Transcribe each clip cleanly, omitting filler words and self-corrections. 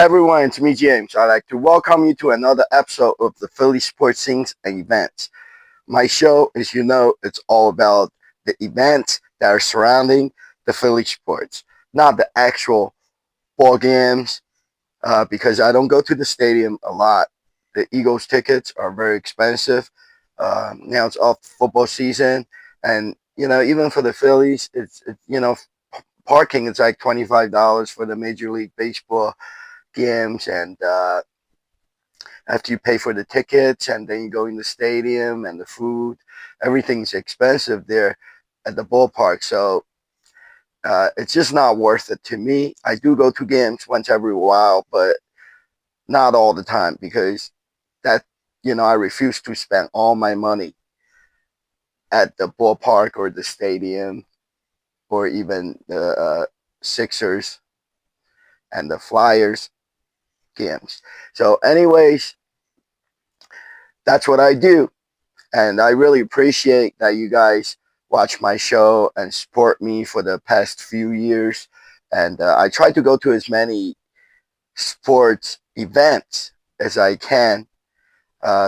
everyone, it's me, James. I'd like to welcome you to another episode of the Philly Sports Scenes and Events. My show, as you know, it's all about the events that are surrounding the Philly sports, not the actual ball games, because I don't go to the stadium a lot. The Eagles tickets are very expensive. Now it's off football season, and even for the Phillies, it's parking is like $25 for the Major League Baseball games, and after you pay for the tickets and then you go in the stadium and the food, everything's expensive there at the ballpark. So it's just not worth it to me. I do go to games once every while, but not all the time because that I refuse to spend all my money at the ballpark or the stadium or even the Sixers and the Flyers games. So, anyways, that's what I do. And I really appreciate that you guys watch my show and support me for the past few years. And I try to go to as many sports events as I can,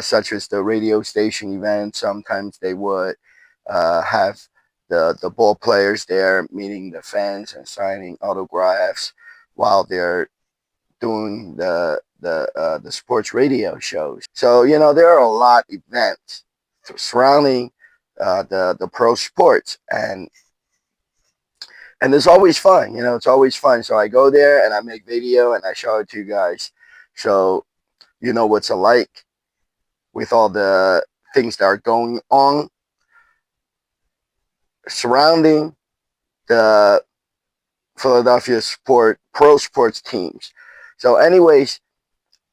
such as the radio station events. Sometimes they would have the ball players there meeting the fans and signing autographs while they're doing the sports radio shows. So there are a lot of events surrounding the pro sports, and it's always fun. It's always fun. So I go there and I make video and I show it to you guys, so you know what's alike with all the things that are going on surrounding the Philadelphia pro sports teams. So, anyways,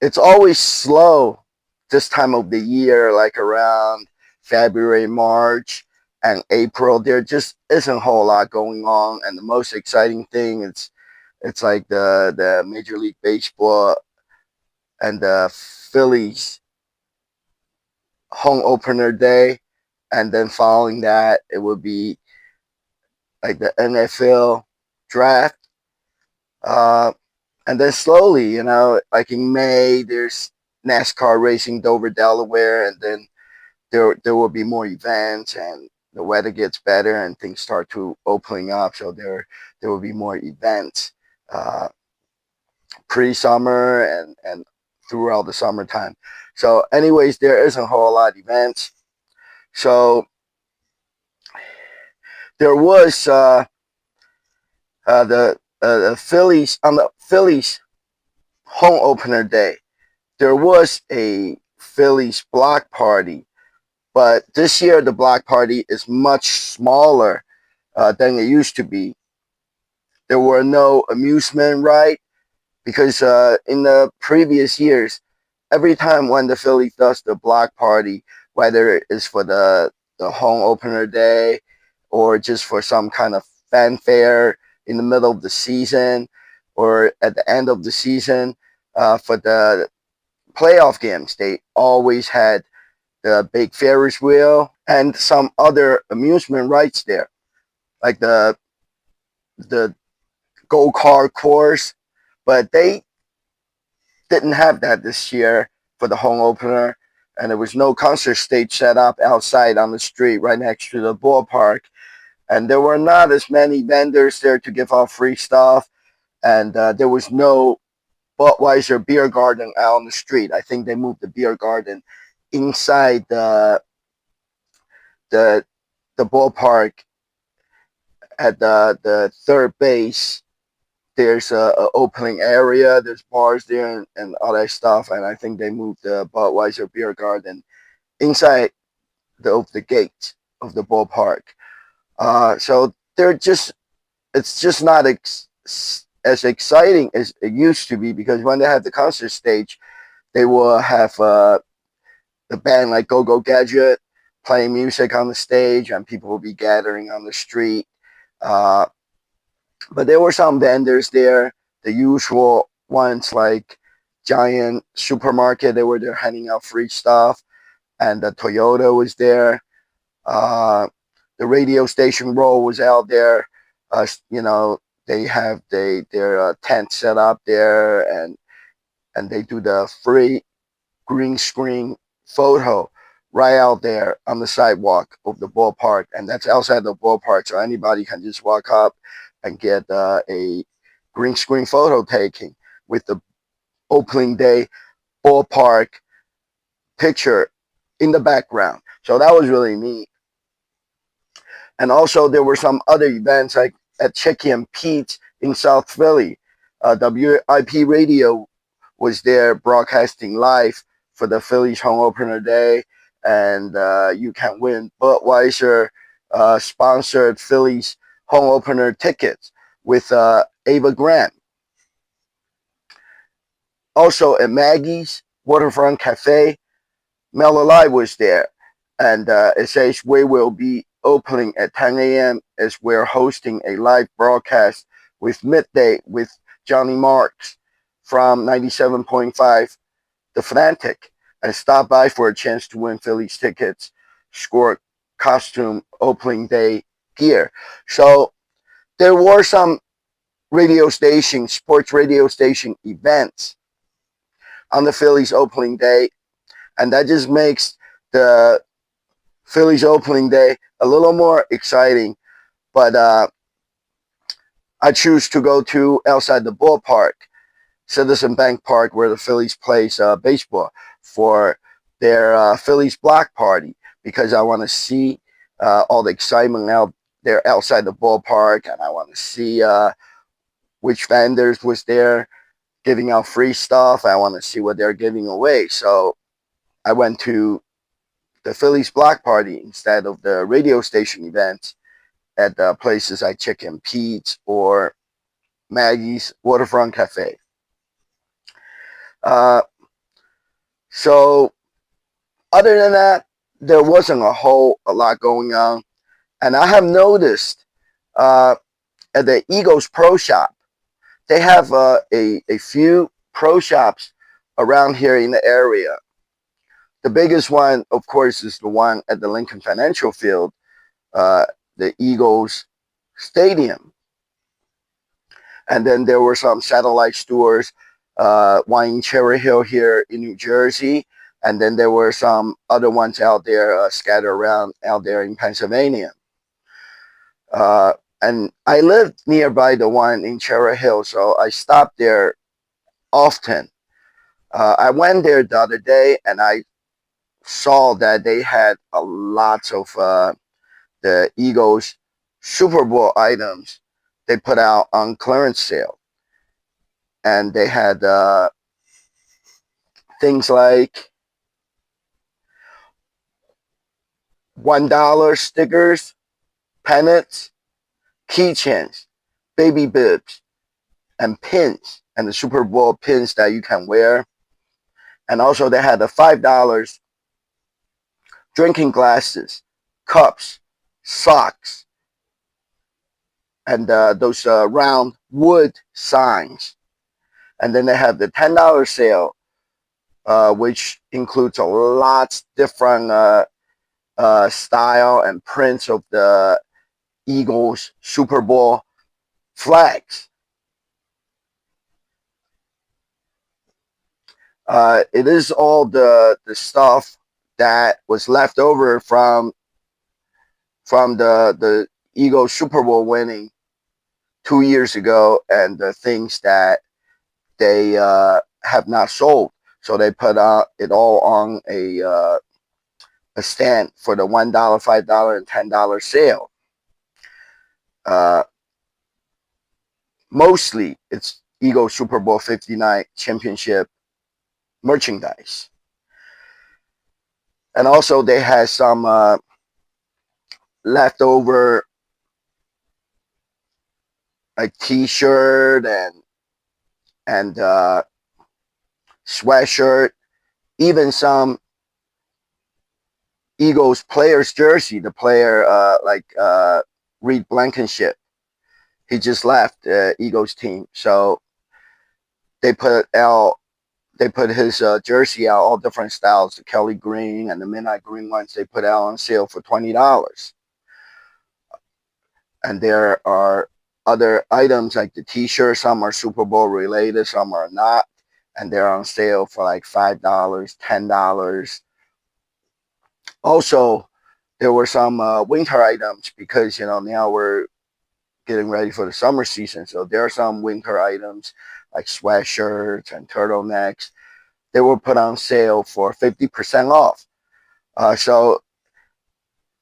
it's always slow this time of the year, like around February, March, and April. There just isn't a whole lot going on, and the most exciting thing it's like the Major League Baseball and the Phillies home opener day, and then following that it will be like the NFL draft. And then slowly, like in May, there's NASCAR racing Dover, Delaware, and then there will be more events, and the weather gets better, and things start to opening up. So there will be more events pre-summer and throughout the summertime. So, anyways, there isn't a whole lot of events. So there was the Phillies on the Phillies home opener day. There was a Phillies block party, but this year the block party is much smaller than it used to be. There were no amusement ride because in the previous years, every time when the Phillies does the block party, whether it is for the home opener day or just for some kind of fanfare in the middle of the season or at the end of the season, for the playoff games, they always had the big Ferris wheel and some other amusement rides there, like the go-kart course. But they didn't have that this year for the home opener, and there was no concert stage set up outside on the street right next to the ballpark, and there were not as many vendors there to give out free stuff, and there was no Budweiser beer garden out on the street. I think they moved the beer garden inside the the ballpark at the third base. There's a opening area. There's bars there and all that stuff. And I think they moved the Budweiser beer garden inside the gate of the ballpark. So it's just not as exciting as it used to be, because when they have the concert stage, they will have the band like Go Go Gadget playing music on the stage, and people will be gathering on the street. Uh, but there were some vendors there, the usual ones like Giant Supermarket. They were there handing out free stuff, and the Toyota was there. Uh, the radio station row was out there. They have their tent set up there, and and they do the free green screen photo right out there on the sidewalk of the ballpark, and that's outside the ballpark, so anybody can just walk up and get a green screen photo taking with the opening day ballpark picture in the background. So that was really neat. And also there were some other events like at Chicky and Pete's in South Philly. WIP Radio was there broadcasting live for the Phillies home opener day, and you can win Budweiser sponsored Phillies home opener tickets with Ava Grant. Also at Maggie's Waterfront Cafe, Mel Alive was there, and it says we will be opening at 10 a.m. as we're hosting a live broadcast with Midday with Johnny Marks from 97.5 The Fanatic, and stop by for a chance to win Phillies tickets, score costume, opening day gear. So there were some radio station, sports radio station events on the Phillies opening day, and that just makes the Phillies opening day a little more exciting. But I choose to go to outside the ballpark, Citizen Bank Park, where the Phillies plays baseball for their Phillies block party, because I want to see all the excitement out there outside the ballpark, and I want to see which vendors was there giving out free stuff. I want to see what they're giving away. So I went to the Phillies block party instead of the radio station events at places like Chicken Pete's or Maggie's Waterfront Cafe. So other than that, there wasn't a lot going on. And I have noticed at the Eagles Pro Shop, they have a few pro shops around here in the area. The biggest one, of course, is the one at the Lincoln Financial Field, the Eagles Stadium. And then there were some satellite stores, one in Cherry Hill here in New Jersey. And then there were some other ones out there scattered around out there in Pennsylvania. And I lived nearby the one in Cherry Hill, so I stopped there often. I went there the other day, and I saw that they had a lot of the Eagles Super Bowl items they put out on clearance sale. And they had things like $1 stickers, pennants, keychains, baby bibs, and pins, and the Super Bowl pins that you can wear. And also they had the $5 drinking glasses, cups, socks, and those round wood signs. And then they have the $10 sale, which includes a lot different style and prints of the Eagles Super Bowl flags. It is all the stuff that was left over from the Eagles Super Bowl winning 2 years ago, and the things that they have not sold. So they put it all on a stand for the $1, $5, and $10 sale. Mostly it's Eagles Super Bowl 59 championship merchandise. And also they had some leftover like t-shirt and sweatshirt, even some Eagles players jersey. The player like Reed Blankenship, he just left Eagles team, so they put his jersey out, all different styles, the Kelly green and the midnight green ones. They put out on sale for $20. And there are other items like the t-shirt. Some are Super Bowl related, some are not. and they're on sale for like $5, $10. Also, there were some winter items because now we're getting ready for the summer season. So there are some winter items like sweatshirts and turtlenecks. They were put on sale for 50% off. So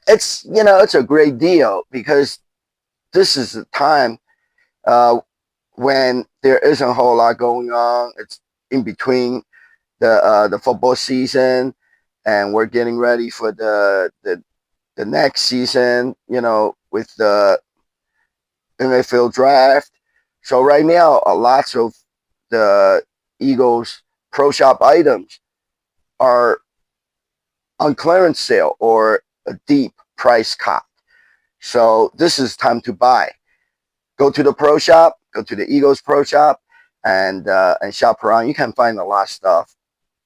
it's a great deal because this is the time uh, when there isn't a whole lot going on. It's in between the football season, and we're getting ready for the next season. With the NFL draft. So right now, lots of the Eagles Pro Shop items are on clearance sale or a deep price cut. So this is time to buy. Go to the Pro Shop, go to the Eagles Pro Shop, and shop around. You can find a lot of stuff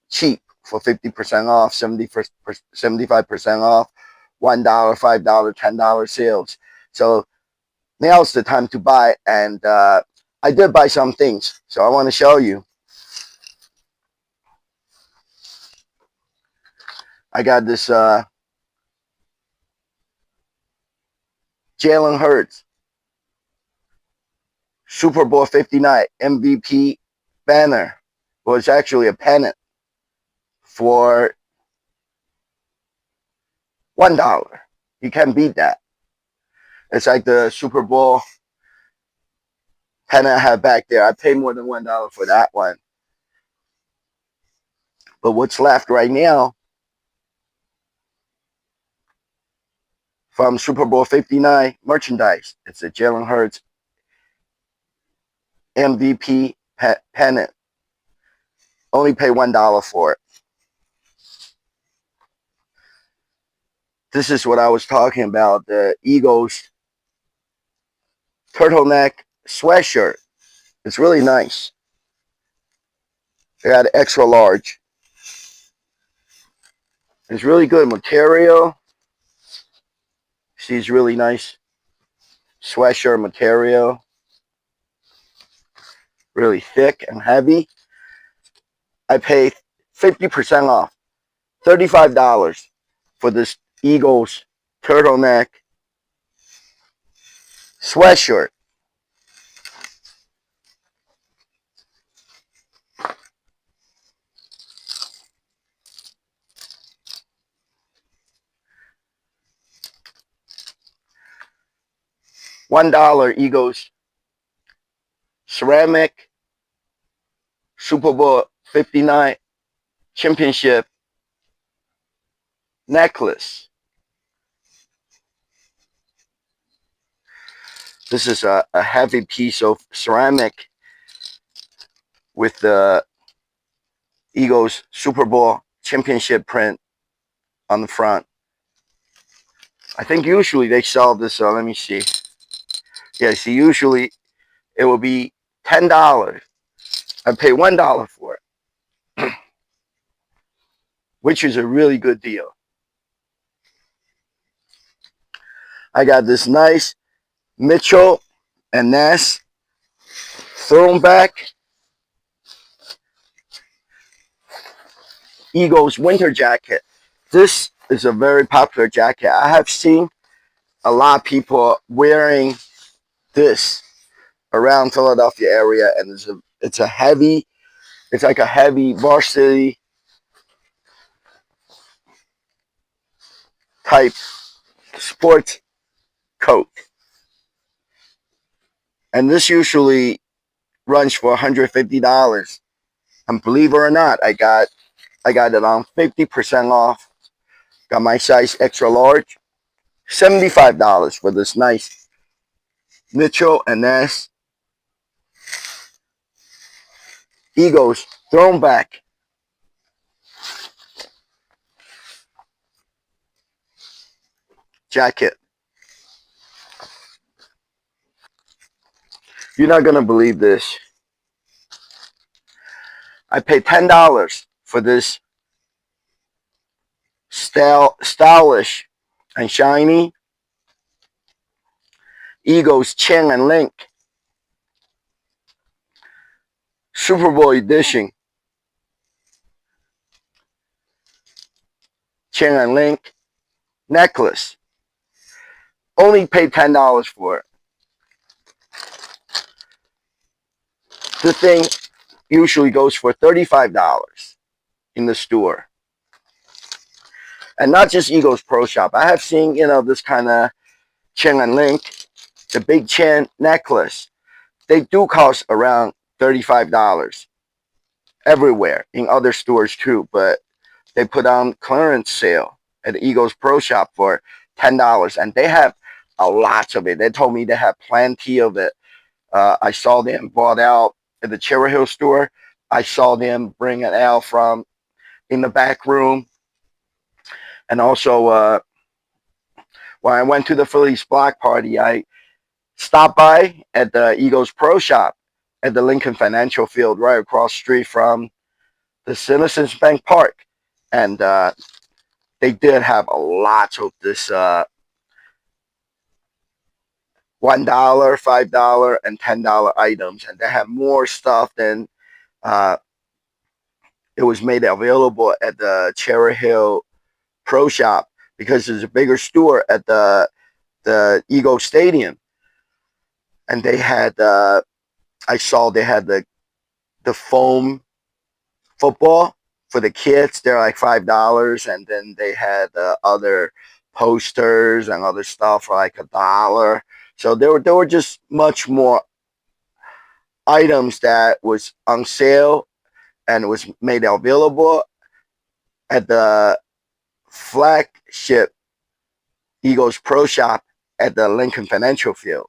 cheap for 50% off, 75% off, $1, $5, $10 sales. So now's the time to buy, and I did buy some things, so I want to show you. I got this Jalen Hurts Super Bowl 59 MVP banner. Well, it's actually a pennant for $1. You can't beat that. It's like the Super Bowl pennant I have back there. I paid more than $1 for that one. But what's left right now from Super Bowl 59 merchandise, it's a Jalen Hurts MVP pennant. Only pay $1 for it. This is what I was talking about, the Eagles turtleneck sweatshirt. It's really nice. They got extra large. It's really good material. See, it's really nice sweatshirt material. Really thick and heavy. I paid 50% off, $35 for this Eagles turtleneck sweatshirt. $1 Eagles ceramic Super Bowl 59 championship necklace. This is a heavy piece of ceramic with the Eagles Super Bowl championship print on the front. I think usually they sell this, let me see. Yeah, see, usually it will be $10. I pay $1 for it, which is a really good deal. I got this nice Mitchell and Ness throwback Eagles winter jacket. This is a very popular jacket. I have seen a lot of people wearing this around Philadelphia area, and it's like a heavy varsity type sports coat. And this usually runs for $150. And believe it or not, I got it on 50% off. Got my size extra large. $75 for this nice Mitchell and Ness Eagles throwback jacket. You're not gonna believe this. I paid $10 for this stylish and shiny Eagles Chin and Link Super Bowl edition chain and link necklace. Only paid $10 for it. The thing usually goes for $35 in the store. And not just Eagles Pro Shop. I have seen, this kind of chain and link, the big chain necklace. They do cost around $35 everywhere in other stores too, but they put on clearance sale at the Eagles Pro Shop for $10, and they have a lot of it. They told me they have plenty of it. I saw them bought out at the Cherry Hill store. I saw them bring it out from in the back room, and also when I went to the Phillies block party, I stopped by at the Eagles Pro Shop at the Lincoln Financial Field, right across the street from the Citizens Bank Park, and they did have a lot of this $1, $5, and $10 items, and they have more stuff than uh, it was made available at the Cherry Hill Pro Shop, because there's a bigger store at the Eagle Stadium, and they had I saw they had the foam football for the kids. They're like $5, and then they had other posters and other stuff for like $1. So there were just much more items that was on sale and was made available at the flagship Eagles Pro Shop at the Lincoln Financial Field.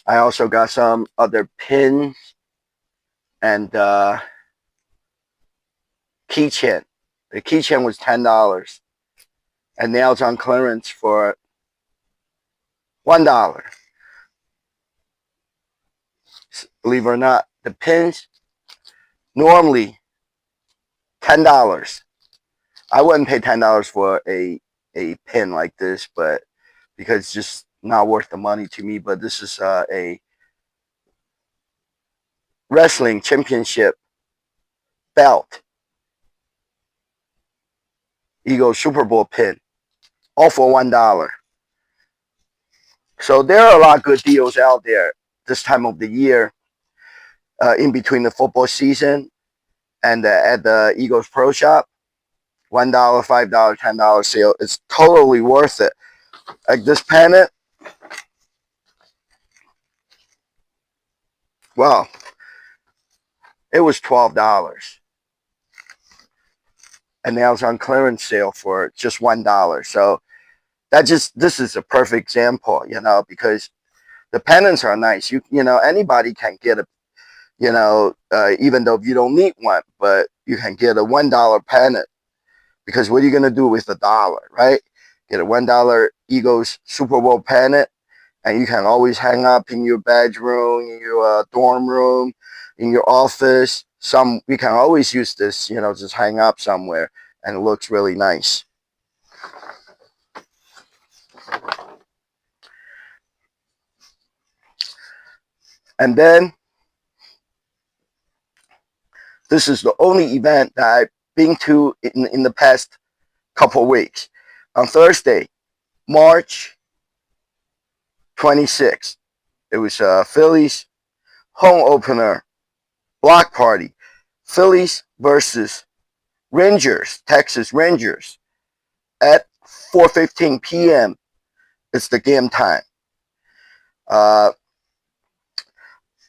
I also got some other pins and keychain. The keychain was $10, and nails on clearance for $1. Believe it or not, the pins normally $10. I wouldn't pay $10 for a pin like this, but because it's just not worth the money to me. But this is a wrestling championship belt, Eagles Super Bowl pin, all for $1. So there are a lot of good deals out there this time of the year, in between the football season and at the Eagles Pro Shop. $1, $5, $10 sale. It's totally worth it. Like this pennant, well, it was $12, and now it's on clearance sale for just $1. So this is a perfect example, because the pennants are nice. Anybody can get a, even though you don't need one, but you can get a $1 pennant, because what are you gonna do with $1, right? Get a $1 Eagles Super Bowl pennant, and you can always hang up in your bedroom, in your dorm room, in your office. We can always use this, just hang up somewhere, and it looks really nice. And then this is the only event that I've been to in the past couple of weeks. On Thursday, March 26th, it was Phillies home opener block party. Phillies versus Rangers, Texas Rangers, at 4:15 p.m. It's the game time. Uh,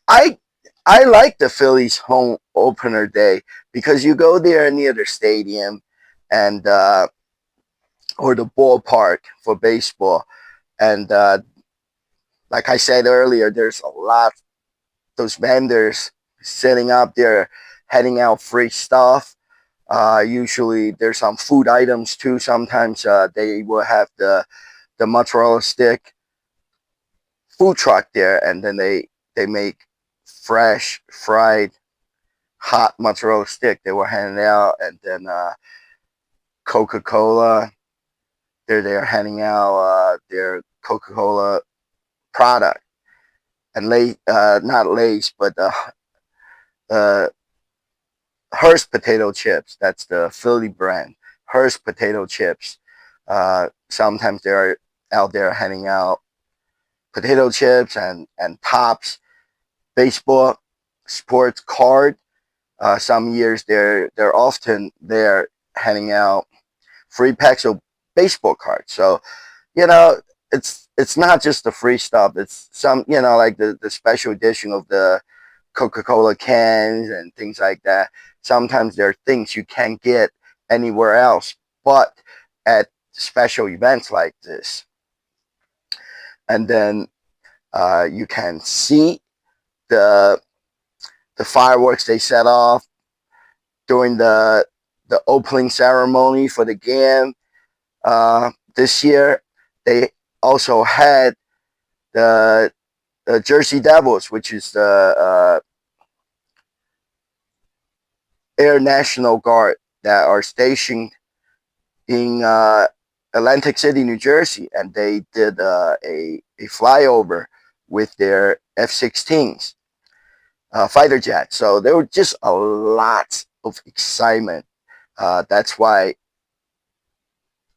I I like the Phillies home opener day, because you go there near the stadium and or the ballpark for baseball, and like I said earlier, there's a lot those vendors setting up there, handing out free stuff. Usually there's some food items too. Sometimes they will have the mozzarella stick food truck there, and then they make fresh fried hot mozzarella stick they were handing out, and then Coca-Cola. They're handing out their Coca-Cola product, and not Lay's, but uh, Hearst potato chips. That's the Philly brand. Hearst potato chips. Sometimes they're out there handing out potato chips and tops, baseball, sports card. Some years they're often there handing out free packs of baseball cards. So you know it's not just the free stuff. It's some like the special edition of the Coca-Cola cans and things like that. Sometimes there are things you can't get anywhere else, but at special events like this. And then you can see the the fireworks they set off during the opening ceremony for the game. This year, they also had the Jersey Devils, which is the Air National Guard that are stationed in Atlantic City, New Jersey, and they did a flyover with their F-16s, fighter jets. So there were just a lot of excitement. That's why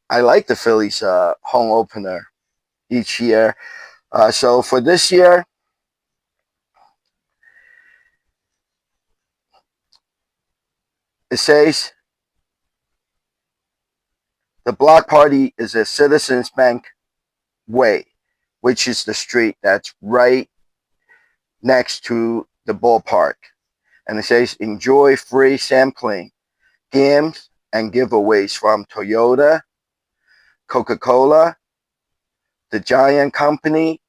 I like the Phillies home opener each year. So for this year, it says the block party is at Citizens Bank Way, which is the street that's right next to the ballpark. And it says enjoy free sampling, games, and giveaways from Toyota, Coca-Cola, the Giant Company,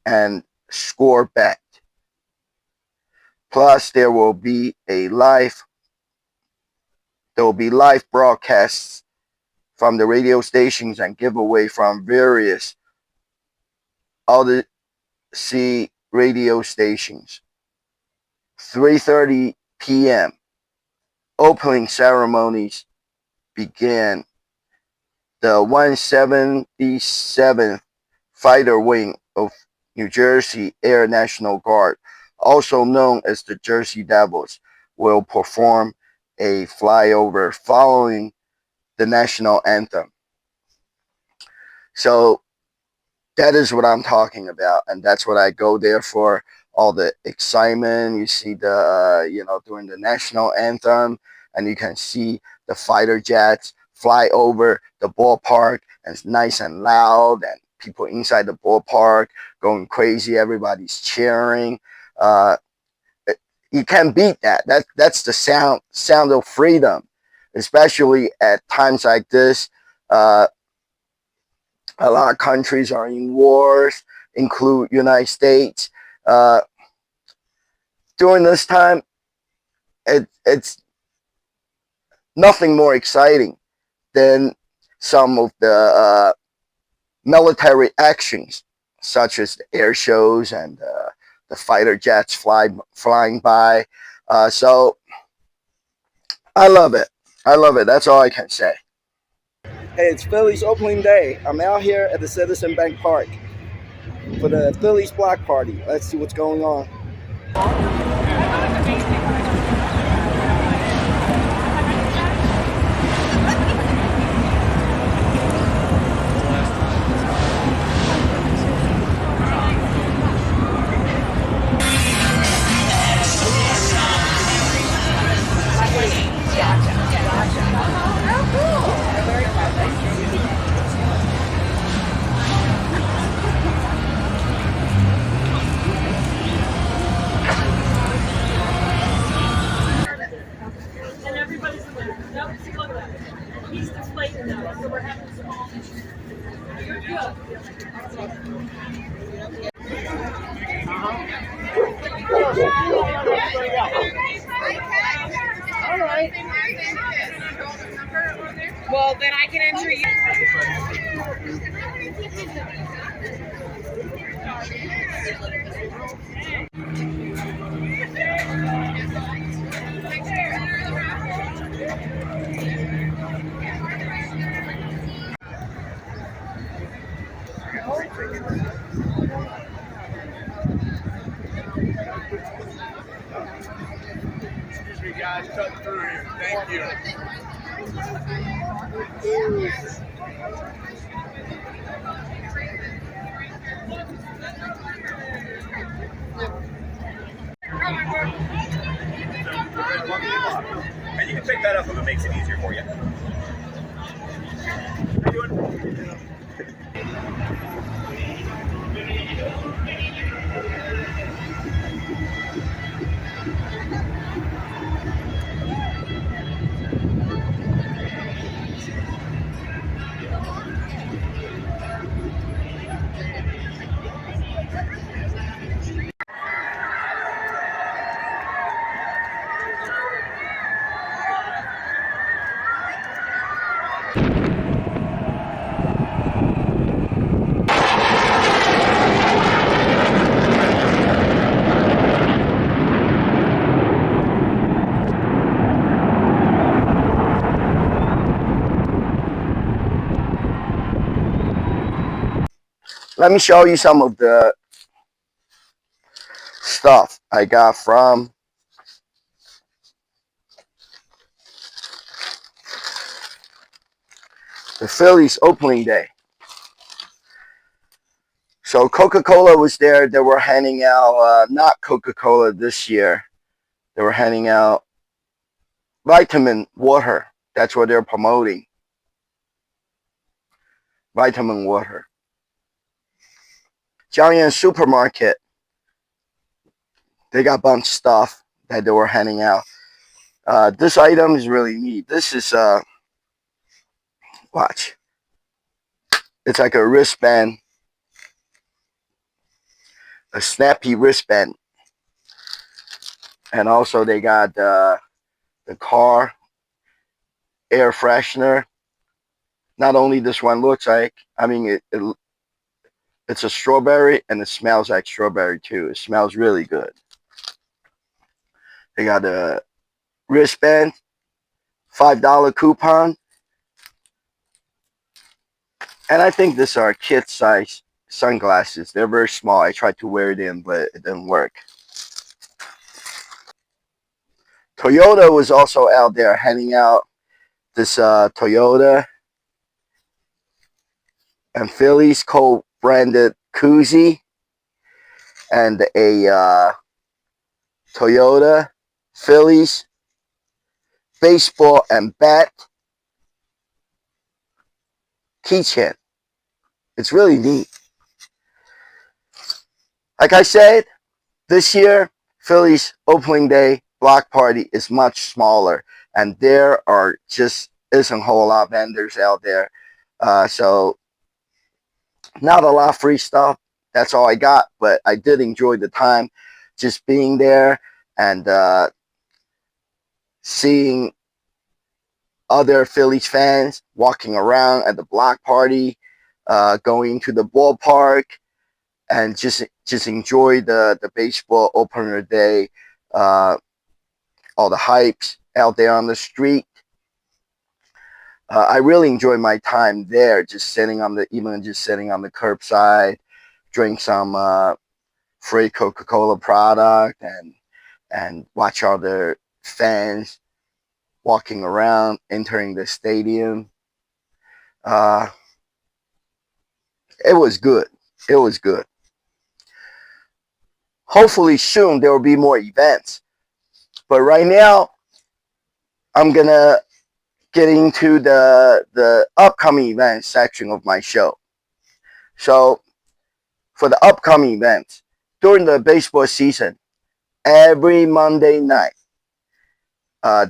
and Score Bet. Plus, there will be live broadcasts from the radio stations and giveaway from various other radio stations. 3:30 p.m. Opening ceremonies began. The 177th Fighter Wing of New Jersey Air National Guard, also known as the Jersey Devils, will perform a flyover following the national anthem. So that is what I'm talking about, and that's what I go there for. All the excitement you see during the national anthem, and you can see the fighter jets fly over the ballpark, and it's nice and loud, and people inside the ballpark going crazy. Everybody's cheering. You can't beat that. That's the sound of freedom, especially at times like this. A lot of countries are in wars, include United States. During this time, it's nothing more exciting than some of the military actions, such as the air shows and the fighter jets flying by. So I love it. I love it. That's all I can say. Hey, it's Phillies opening day. I'm out here at the Citizen Bank Park for the Phillies block party. Let's see what's going on. He's displaying now, so we're having small. You're good. All right. Well, then I can enter you. guys cut through here. Thank you. And you can pick that up if it makes it easier for you. How you doing? Let me show you some of the stuff I got from the Phillies opening day. So Coca-Cola was there. They were handing out, not Coca-Cola this year. They were handing out vitamin water. That's what they're promoting. Vitamin water. Giant supermarket. They got a bunch of stuff that they were handing out. This item is really neat. This is, watch. It's like a wristband. A snappy wristband. And also they got the car air freshener. Not only this one looks like, I mean, it's a strawberry and it smells like strawberry too. It smells really good. They got a wristband, $5 coupon. And I think these are kid size sunglasses. They're very small. I tried to wear it in, but it didn't work. Toyota was also out there handing out this Toyota and Phillies co-branded koozie and a Toyota Phillies baseball and bat keychain. It's really neat. Like I said, this year Phillies opening day block party is much smaller, and there are just isn't a whole lot of vendors out there. So not a lot of free stuff. That's all I got, but I did enjoy the time just being there and seeing other Phillies fans walking around at the block party, going to the ballpark, and just enjoy the baseball opener day, all the hypes out there on the street. I really enjoyed my time there, just sitting on the curbside, drink some free Coca-Cola product, and watch all the fans walking around, entering the stadium. It was good. It was good. Hopefully soon there will be more events. But right now, I'm gonna get into the upcoming events section of my show. So for the upcoming events during the baseball season, every Monday night,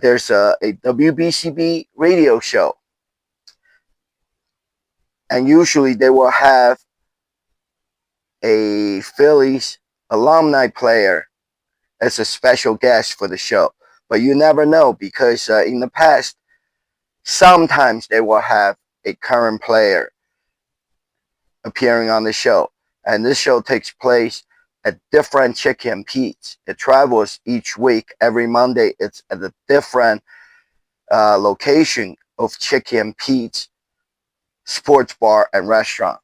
there's a WBCB radio show. And usually they will have a Phillies alumni player as a special guest for the show. But you never know, because in the past, sometimes they will have a current player appearing on the show. And this show takes place at different Chicken and Pete's. It travels each week. Every Monday, it's at a different location of Chicken and Pete's sports bar and restaurant.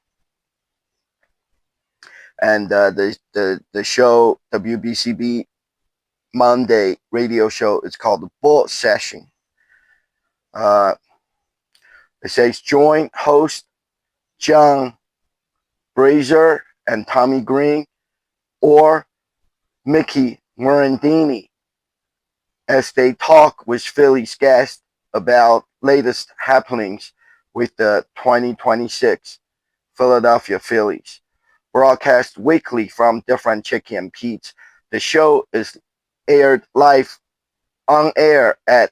And the show WBCB Monday radio show is called the Bull Session. Uh, it says join host John Brazier and Tommy Green or Mickey Morandini as they talk with Phillies guests about latest happenings with the 2026 Philadelphia Phillies. Broadcast weekly from different Chicky and Pete's. The show is aired live on air at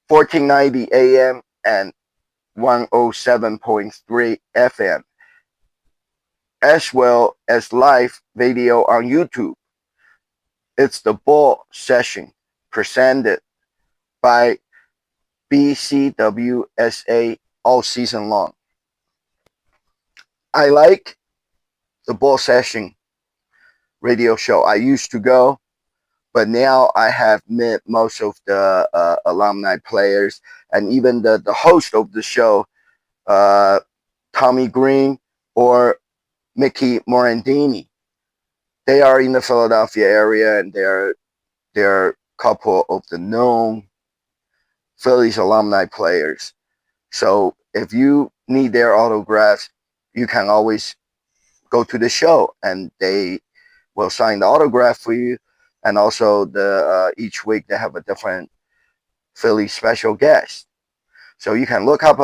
1490 AM and 107.3 FM, as well as live video on YouTube. It's the Bull Session, presented by BCWSA all season long. I like the Bull Session radio show. I used to go, but now I have met most of the alumni players and even the host of the show, Tommy Green or Mickey Morandini. They are in the Philadelphia area, and they're a couple of the known Phillies alumni players. So if you need their autographs, you can always go to the show, and they will sign the autograph for you. And also, each week they have a different Philly special guest. So you can look up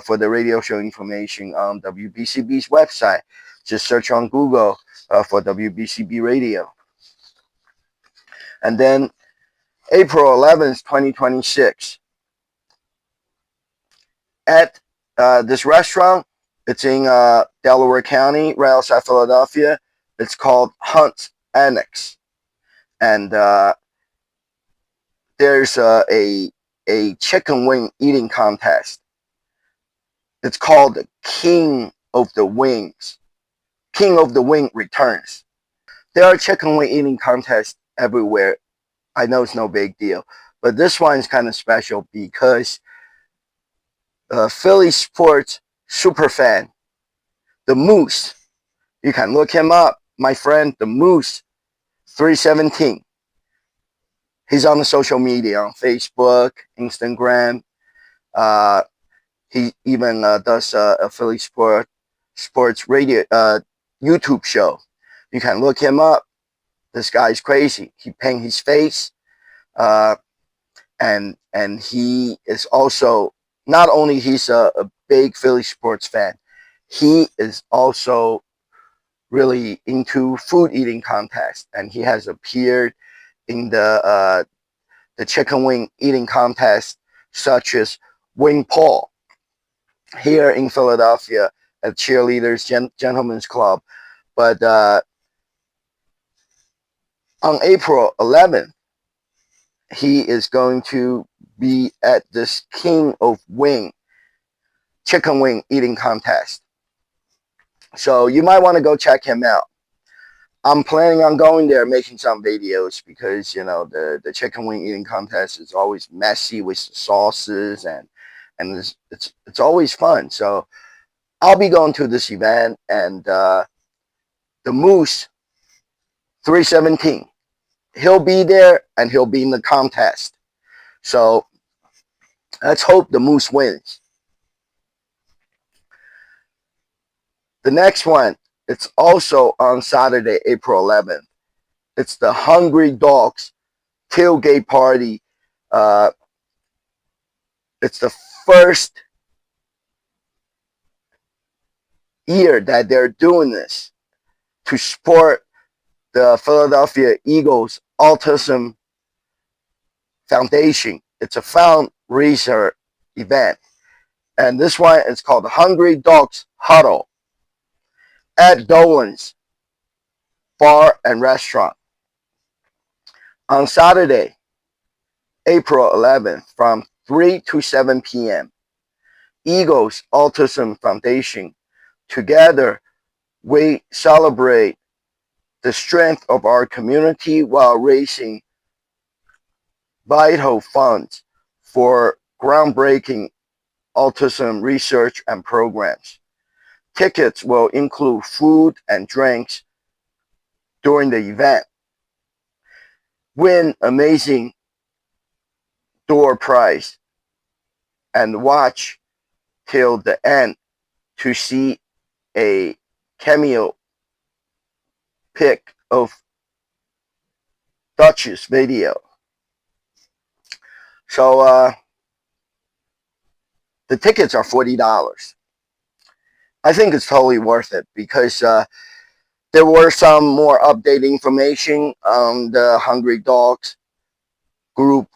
for the radio show information on WBCB's website. Just search on Google for WBCB Radio. And then April 11th, 2026, at this restaurant, it's in Delaware County, right outside Philadelphia. It's called Hunt's Annex. And there's a chicken wing eating contest. It's called the King of the Wings. King of the Wing returns. There are chicken wing eating contests everywhere. I know it's no big deal, but this one is kind of special because Philly sports super fan, the Moose. You can look him up, my friend, the Moose 317. He's on the social media, on Facebook, Instagram. He even does a Philly sports radio YouTube show. You can look him up. This guy's crazy. He paint his face, and he is also, not only he's a big Philly sports fan, he is also really into food eating contests, and he has appeared in the chicken wing eating contest, such as Wing Paul here in Philadelphia at Cheerleaders Gentlemen's Club. But on April 11th, he is going to be at this King of Wing chicken wing eating contest. So you might want to go check him out. I'm planning on going there, making some videos, because the chicken wing eating contest is always messy with the sauces, and it's always fun. So I'll be going to this event, and the Moose 317, he'll be there and he'll be in the contest. So let's hope the Moose wins. The next one, it's also on Saturday, April 11th. It's the Hungry Dogs tailgate party. It's the first year that they're doing this to support the Philadelphia Eagles Autism Foundation. It's a fundraiser event. And this one is called the Hungry Dogs Huddle at Dolan's Bar and Restaurant. On Saturday, April 11th, from 3 to 7 p.m., Eagles Autism Foundation, together we celebrate the strength of our community while raising vital funds for groundbreaking autism research and programs. Tickets will include food and drinks during the event. win amazing door prize and watch till the end to see a cameo pic of Dutch's video. So the tickets are $40. I think it's totally worth it because there were some more updated information on the Hungry Dogs group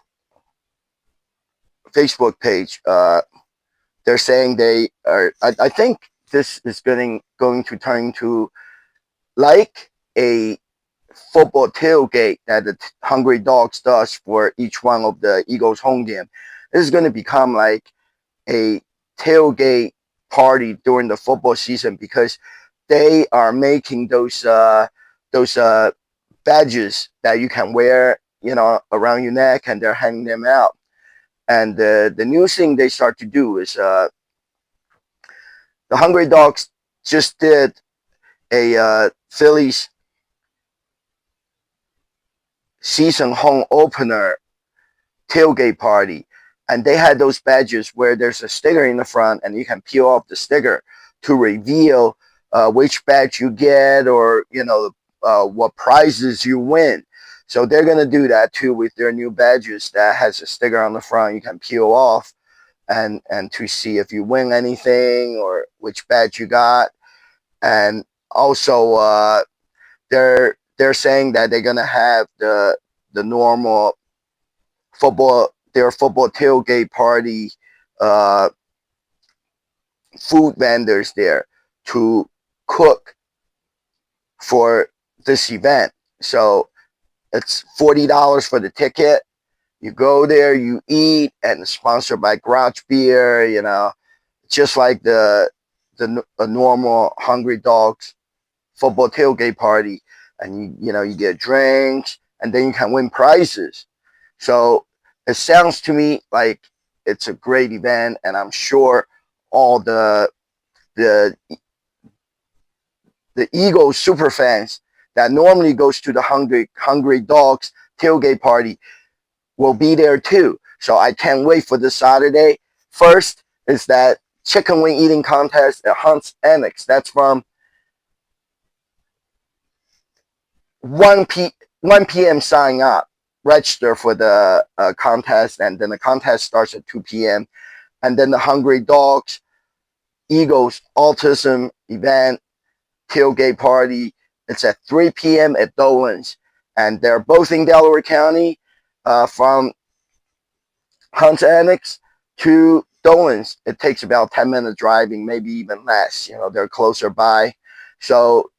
Facebook page. They're saying they are. I think this is going to turn into like a football tailgate that the Hungry Dogs does for each one of the Eagles home game. This is going to become like a tailgate party during the football season because they are making those badges that you can wear, around your neck, and they're handing them out. And the new thing they start to do is the Hungry Dogs just did a Phillies season home opener tailgate party, and they had those badges where there's a sticker in the front and you can peel off the sticker to reveal which badge you get, or what prizes you win. So they're going to do that too with their new badges that has a sticker on the front you can peel off, and to see if you win anything or which badge you got. And also they're saying that they're going to have the normal their football tailgate party uh, food vendors there to cook for this event. So it's $40 for the ticket. You go there, you eat, and it's sponsored by Grouch Beer. Just like the normal Hungry Dogs football tailgate party, and you get drinks, and then you can win prizes. So it sounds to me like it's a great event, and I'm sure all the Eagles super fans that normally goes to the Hungry Dogs tailgate party will be there too. So I can't wait for this Saturday. First is that chicken wing eating contest at Hunt's Annex. That's from 1 p.m. sign up, register for the contest, and then the contest starts at 2 p.m. And then the Hungry Dogs Eagles Autism event tailgate party, it's at 3 p.m. at Dolan's, and they're both in Delaware County. From Hunt's Annex to Dolan's, it takes about 10-minute driving, maybe even less. They're closer by. So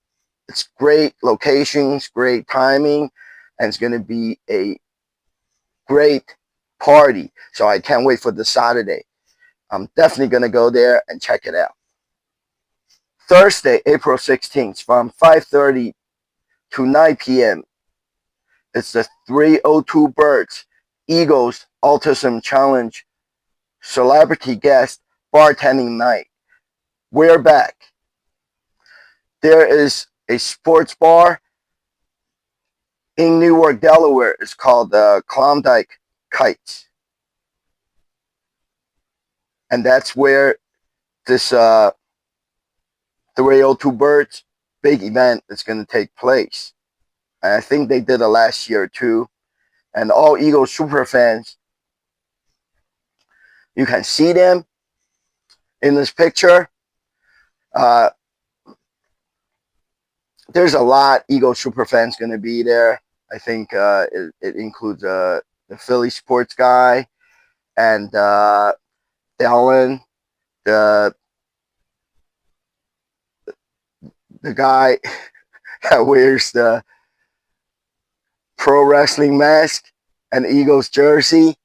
it's great locations, great timing, and it's going to be a great party. So I can't wait for the Saturday. I'm definitely going to go there and check it out. Thursday, April 16th, from 5:30 to 9 p.m. It's the 302 Birds Eagles Autism Challenge Celebrity Guest Bartending Night. We're back. There is a sports bar in Newark, Delaware. It's called Klondike Kites. And that's where this 302 Birds big event is going to take place. And I think they did it last year too. And all Eagles super fans, you can see them in this picture. There's a lot Eagles super fans going to be there. I think it includes the Philly sports guy and Dalla, the guy that wears the pro wrestling mask and Eagles jersey.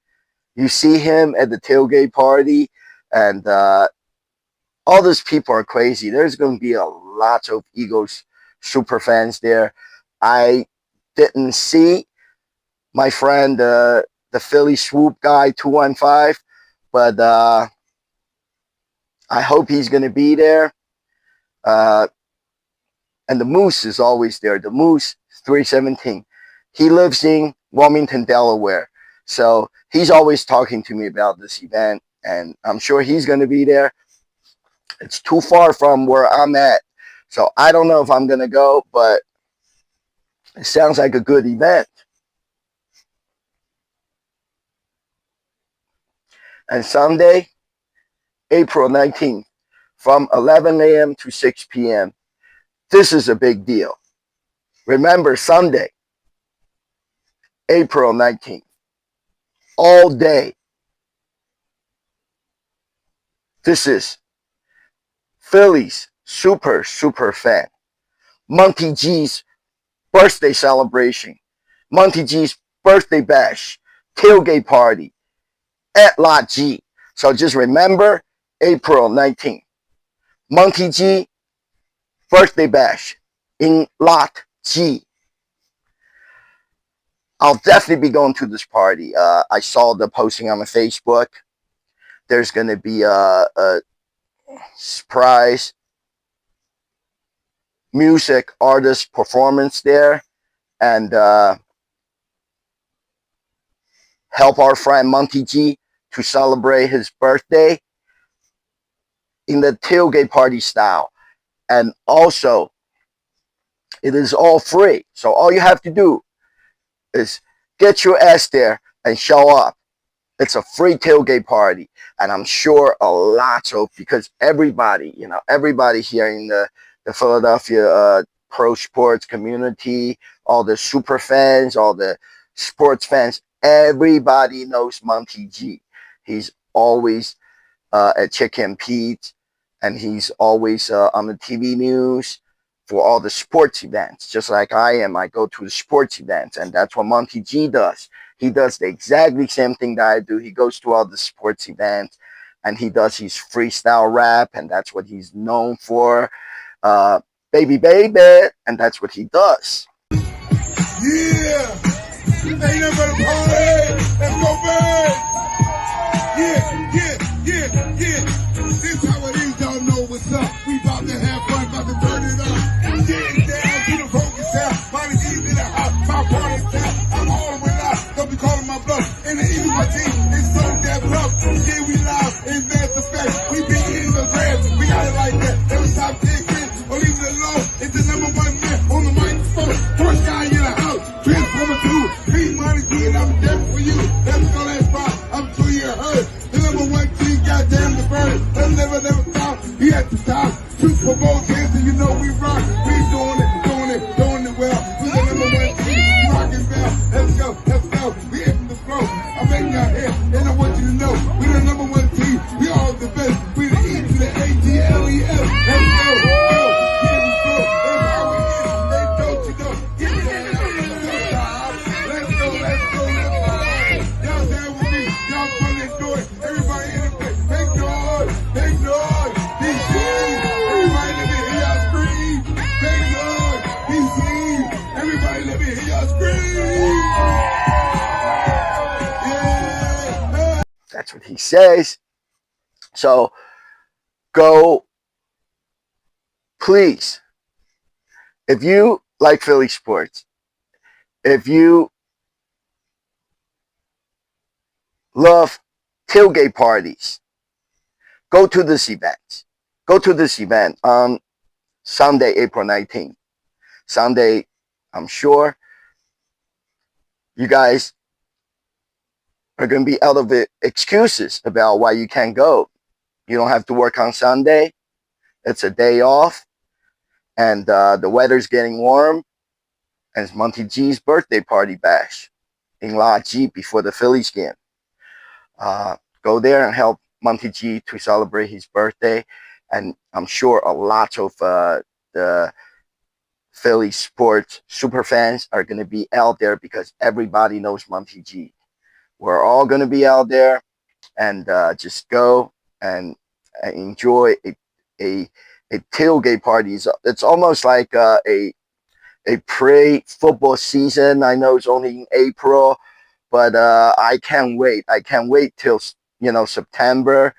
You see him at the tailgate party, and all those people are crazy. There's going to be a lot of Eagles super fans there. I didn't see my friend, the Philly swoop guy 215, but I hope he's going to be there. And the Moose is always there. The Moose 317. He lives in Wilmington, Delaware. So he's always talking to me about this event, and I'm sure he's going to be there. It's too far from where I'm at, so I don't know if I'm going to go, but it sounds like a good event. And Sunday, April 19th, from 11 a.m. to 6 p.m. This is a big deal. Remember, Sunday, April 19th, all day. This is Philly's super fan, Monty G's birthday celebration, Monty G's birthday bash, tailgate party at Lot G. So just remember, April 19th, Monty G birthday bash in Lot G. I'll definitely be going to this party. I saw the posting on my Facebook. There's going to be a surprise music artist performance there, and help our friend Monty G to celebrate his birthday in the tailgate party style. And also, it is all free. So all you have to do is get your ass there and show up. It's a free tailgate party. And I'm sure a lot of, because everybody, everybody here in the Philadelphia pro sports community, all the super fans, all the sports fans, everybody knows Monty G. He's always at Chicken Pete, and he's always on the TV news for all the sports events. Just like I am, I go to the sports events, and that's what Monty G does. He does the exactly same thing that I do. He goes to all the sports events, and he does his freestyle rap, and that's what he's known for. Baby, and that's what he does. Yeah, ain't nothing but a party. Let's go back. Yeah. This how it is, y'all know what's up. We about to have fun, about to turn it up. Getting down to the focus out. Money G's in the house, my party's down. I'm all the way live, don't be calling my bluff. And the easy my team is so damn rough. Yeah, we live in Mass Effect. We be eating the grass, we got it like that. Never stop taking or leave it alone. It's the number one man on the microphone. First guy in the house, Transformer 2. Free Money G, and I'm there for you. Let's go, let's rock. I'm sure you heard. The number one team, goddamn the bird. Let's never stop. He at the top. Shoot for both hands, and you know we rock. We doing it well. We the number one team, rockin' bell. Let's go. We hitting the flow. I'm making our hair, and I want you to know we the number one team. We all the best. We the E to the A-T-L-E-S. Let's go. Get in the flow. That's how we hit it. They don't you know. Get that out. Let's go. Y'all down with me. Y'all fun and do it. Everybody in the place. Make noise. DC. Everybody let me hear y'all scream. Make noise. DC. Everybody let me hear y'all scream. Yeah. That's what he says. So go, please. If you like Philly sports, if you love tailgate parties, go to this event. Go to this event on Sunday, April 19th. Sunday, I'm sure you guys are going to be out of excuses about why you can't go. You don't have to work on Sunday. It's a day off. And the weather's getting warm. And it's Monty G's birthday party bash in Lot G before the Phillies game. Go there and help Monty G to celebrate his birthday. And I'm sure a lot of the Philly sports super fans are going to be out there because everybody knows Monty G. We're all going to be out there, and just go and enjoy a tailgate party. It's almost like a pre-football season. I know it's only in April, but I can't wait. I can't wait till September.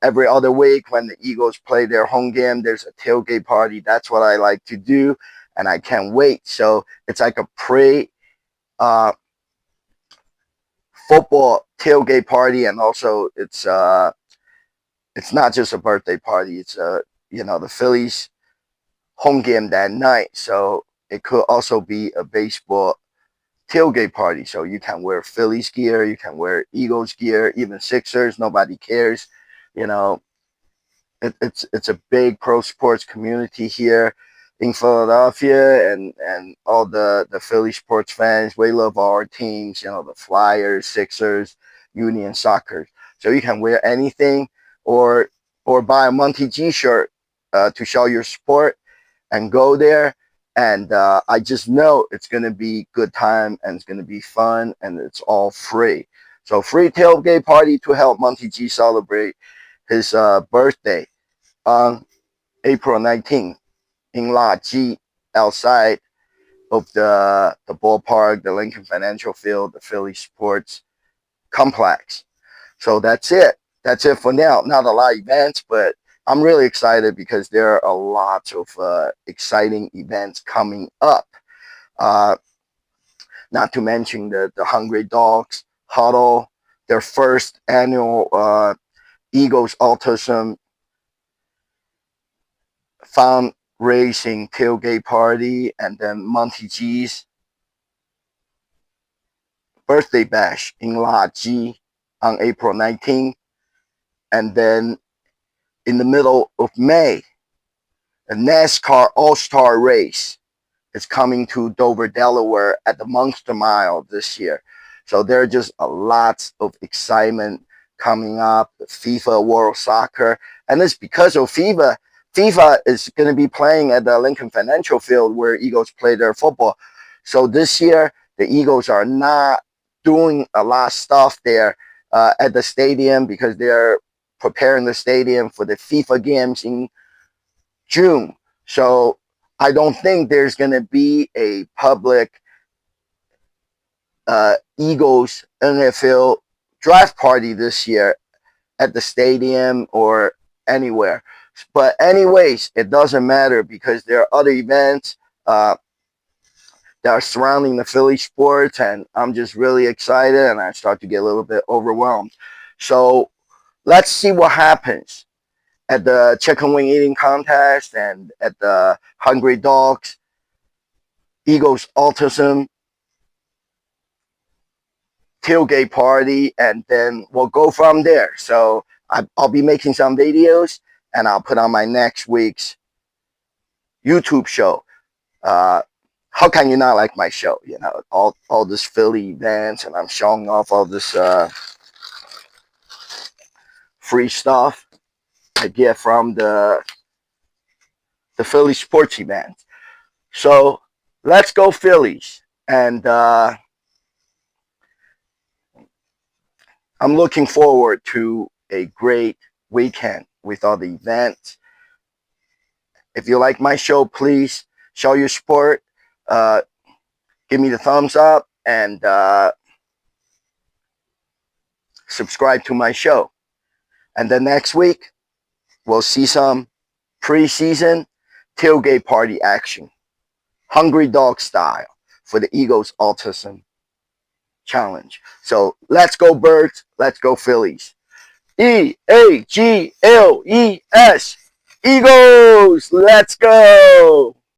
Every other week when the Eagles play their home game, there's a tailgate party. That's what I like to do, and I can't wait. So it's like a football tailgate party, and also it's not just a birthday party. It's the Phillies home game that night, so it could also be a baseball tailgate party. So you can wear Phillies gear, you can wear Eagles gear, even Sixers. Nobody cares. You know, it's a big pro sports community here in Philadelphia, and all the Philly sports fans. We love our teams. The Flyers, Sixers, Union Soccer. So you can wear anything, or buy a Monty G shirt to show your support and go there. And I just know it's going to be good time, and it's going to be fun, and it's all free. So free tailgate party to help Monty G celebrate his birthday on April 19th in Lot G, outside of the ballpark, the Lincoln Financial Field, the Philly Sports Complex. So that's it. That's it for now. Not a lot of events, but I'm really excited because there are lots of exciting events coming up. Uh, Not to mention the Hungry Dogs Huddle, their first annual Eagles Autism fundraising tailgate party, and then Monty G's birthday bash in La G on April 19th. And then in the middle of May, a NASCAR All-Star race is coming to Dover, Delaware at the Monster Mile this year. So there are just a lot of excitement coming up. The FIFA World Soccer, and it's because of FIFA. FIFA is going to be playing at the Lincoln Financial Field where Eagles play their football. So this year, the Eagles are not doing a lot of stuff there at the stadium, because they're preparing the stadium for the FIFA games in June. So I don't think there's going to be a public Eagles NFL draft party this year at the stadium or anywhere. But anyways, it doesn't matter, because there are other events that are surrounding the Philly sports, and I'm just really excited, and I start to get a little bit overwhelmed. So let's see what happens at the chicken wing eating contest, and at the Hungry Dogs Eagles Autism tailgate party, and then we'll go from there. So I'll be making some videos, and I'll put on my next week's YouTube show. How can you not like my show? All this Philly events, and I'm showing off all this free stuff I get from the Philly sports event. So let's go Phillies. And I'm looking forward to a great weekend with all the events. If you like my show, please show your support. Give me the thumbs up, and subscribe to my show. And then next week, we'll see some preseason tailgate party action, Hungry Dog style, for the Eagles Autism Challenge. So let's go Birds, let's go Phillies. EAGLES, Eagles, let's go!